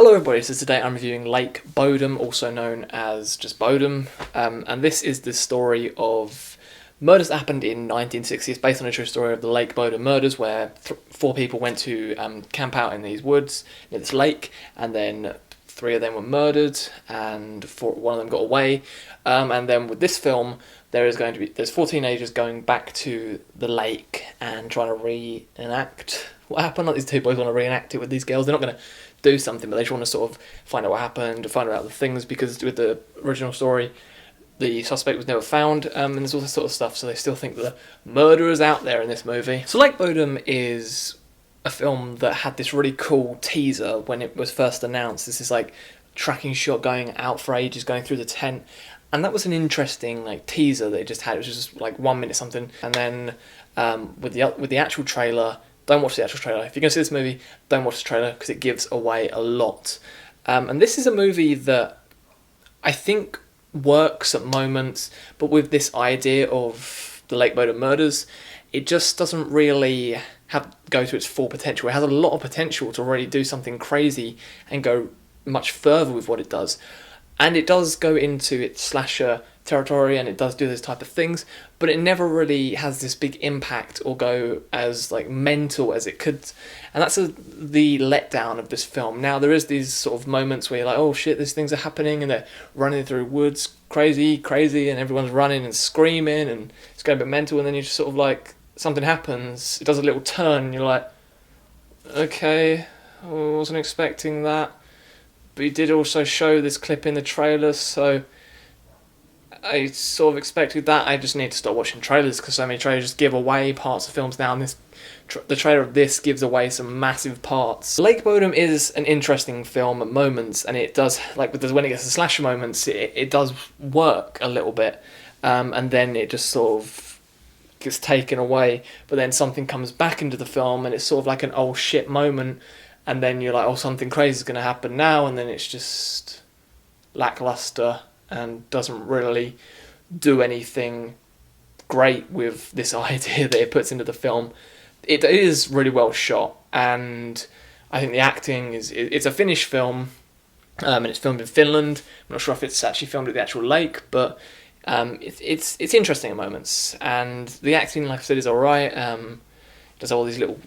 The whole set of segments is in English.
Hello everybody, so today I'm reviewing Lake Bodom, also known as just Bodom, and this is the story of murders that happened in 1960. It's based on a true story of the Lake Bodom murders, where four people went to camp out in these woods near this lake, and then three of them were murdered, and one of them got away. And then with this film, there's four teenagers going back to the lake and trying to reenact what happened. Like, these two boys want to reenact it with these girls. They're not going to do something, but they just want to sort of find out what happened, find out the things, because with the original story, the suspect was never found, and there's all this sort of stuff, so they still think the murderer's out there in this movie. So Lake Bodom is a film that had this really cool teaser when it was first announced. This is like tracking shot going out for ages, going through the tent, and that was an interesting like teaser that it just had. It was just like 1 minute something, and then with the actual trailer. Don't watch the actual trailer. If you're going to see this movie, don't watch the trailer because it gives away a lot. And this is a movie that I think works at moments, but with this idea of the Lake Bodom murders, it just doesn't really go to its full potential. It has a lot of potential to really do something crazy and go much further with what it does. And it does go into its slasher territory, and it does do those type of things, but it never really has this big impact or go as like mental as it could. And that's the letdown of this film. Now there is these sort of moments where you're like, oh shit, these things are happening, and they're running through woods, crazy, and everyone's running and screaming, and it's going a bit mental, and then you just sort of like, something happens, it does a little turn, and you're like, okay, I wasn't expecting that. But you did also show this clip in the trailer, so I sort of expected that. I just need to stop watching trailers because so many trailers just give away parts of films now, and the trailer of this gives away some massive parts. Lake Bodom is an interesting film at moments, and it does, like when it gets to slasher moments, it does work a little bit, and then it just sort of gets taken away, but then something comes back into the film, and it's sort of like an oh shit moment, and then you're like, oh, something crazy is going to happen now, and then it's just lackluster and doesn't really do anything great with this idea that it puts into the film. It is really well shot, and I think the acting it's a Finnish film, and it's filmed in Finland. I'm not sure if it's actually filmed at the actual lake, but it's interesting at moments, and the acting, like I said, is alright. Does all these little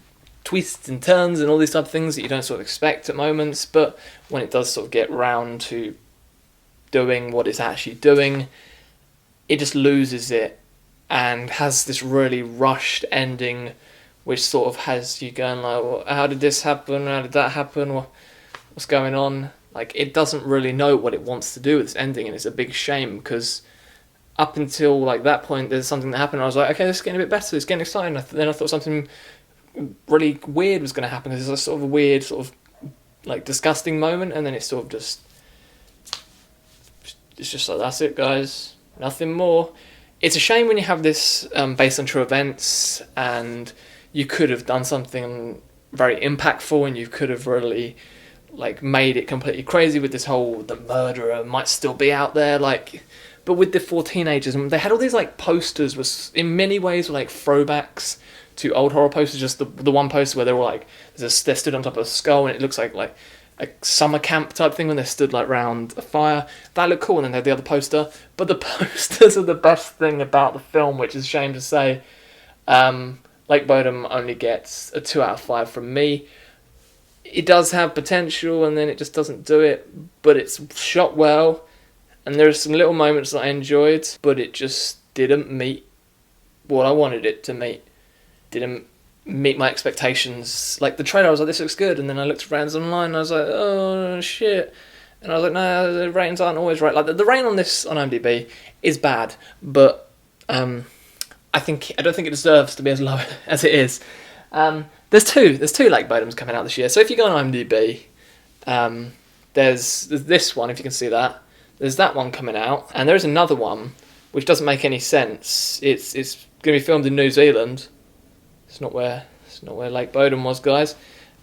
twists and turns and all these type of things that you don't sort of expect at moments, but when it does sort of get round to doing what it's actually doing, it just loses it and has this really rushed ending, which sort of has you going like, well, how did this happen? How did that happen? What's going on? Like, it doesn't really know what it wants to do with this ending, and it's a big shame because up until like that point, there's something that happened. And I was like, okay, this is getting a bit better. It's getting exciting. Then I thought something really weird was going to happen. There's a sort of a weird, sort of like disgusting moment, and then it's sort of just. It's just like, that's it, guys. Nothing more. It's a shame when you have this based on true events, and you could have done something very impactful, and you could have really like made it completely crazy with this whole the murderer might still be out there, like. But with the four teenagers, and they had all these like posters, was in many ways were like throwbacks to old horror posters. Just the one poster where they were like, they're stood on top of a skull, and it looks like a summer camp type thing when they're stood like round a fire. That looked cool, and then they had the other poster. But the posters are the best thing about the film, which is a shame to say. Lake Bodom only gets a 2 out of 5 from me. It does have potential, and then it just doesn't do it. But it's shot well, and there are some little moments that I enjoyed, but it just didn't meet what I wanted it to meet. Didn't meet my expectations. Like the trailer, I was like, this looks good, and then I looked at ratings online, and I was like, oh shit, and I was like, no, the ratings aren't always right. Like the rating on this on IMDb is bad, but I don't think it deserves to be as low as it is. There's two Lake Bodoms coming out this year, so if you go on IMDb, there's this one, if you can see that. There's that one coming out, and there's another one which doesn't make any sense. It's going to be filmed in New Zealand. It's not where Lake Bodom was, guys.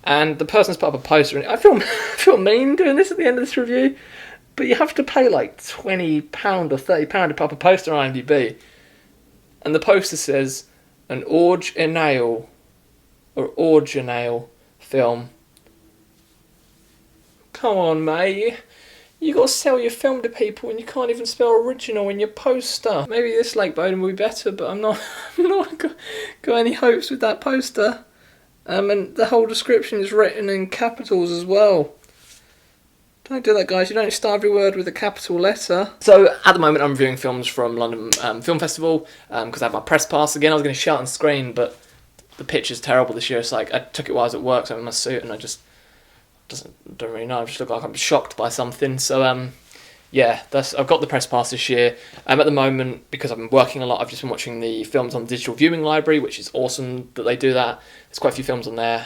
And the person's put up a poster, and I feel mean doing this at the end of this review, but you have to pay like £20 or £30 to put up a poster on IMDb. And the poster says, an original film Come on, mate. You gotta sell your film to people and you can't even spell original in your poster. Maybe this Lake Bodom will be better, but I'm not got any hopes with that poster. And the whole description is written in capitals as well. Don't do that, guys. You don't start every word with a capital letter. So, at the moment, I'm reviewing films from London Film Festival, because I have my press pass again. I was going to shout on screen, but the picture's terrible this year. It's like, I took it while I was at work, so I'm in my suit, and I just don't really know. I just look like I'm shocked by something. So, yeah, I've got the press pass this year. At the moment, because I've been working a lot, I've just been watching the films on the digital viewing library, which is awesome that they do that. There's quite a few films on there.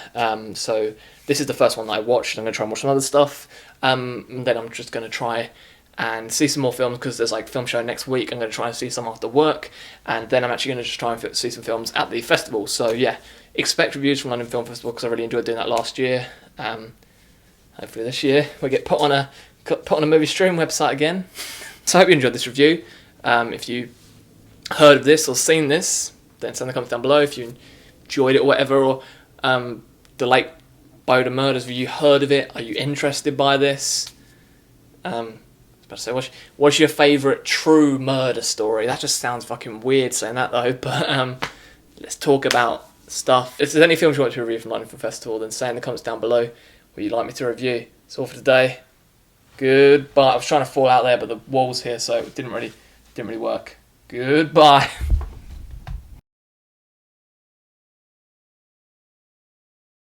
So this is the first one that I watched. I'm going to try and watch some other stuff. And then I'm just going to try and see some more films, because there's like film show next week. I'm going to try and see some after work. And then I'm actually going to just try and see some films at the festival. So yeah, expect reviews from London Film Festival, because I really enjoyed doing that last year. Hopefully this year we'll get put on a movie stream website again. So I hope you enjoyed this review. If you heard of this or seen this, then send the comments down below if you enjoyed it or whatever, or the Lake Bodom murders. Have you heard of it? Are you interested by this? I was about to say, what's your favourite true murder story? That just sounds fucking weird saying that though, but let's talk about stuff. If there's any films you want to review from London Film Festival, then say in the comments down below what you'd like me to review. That's all for today. Goodbye. I was trying to fall out there, but the wall's here, so it didn't really work. Goodbye.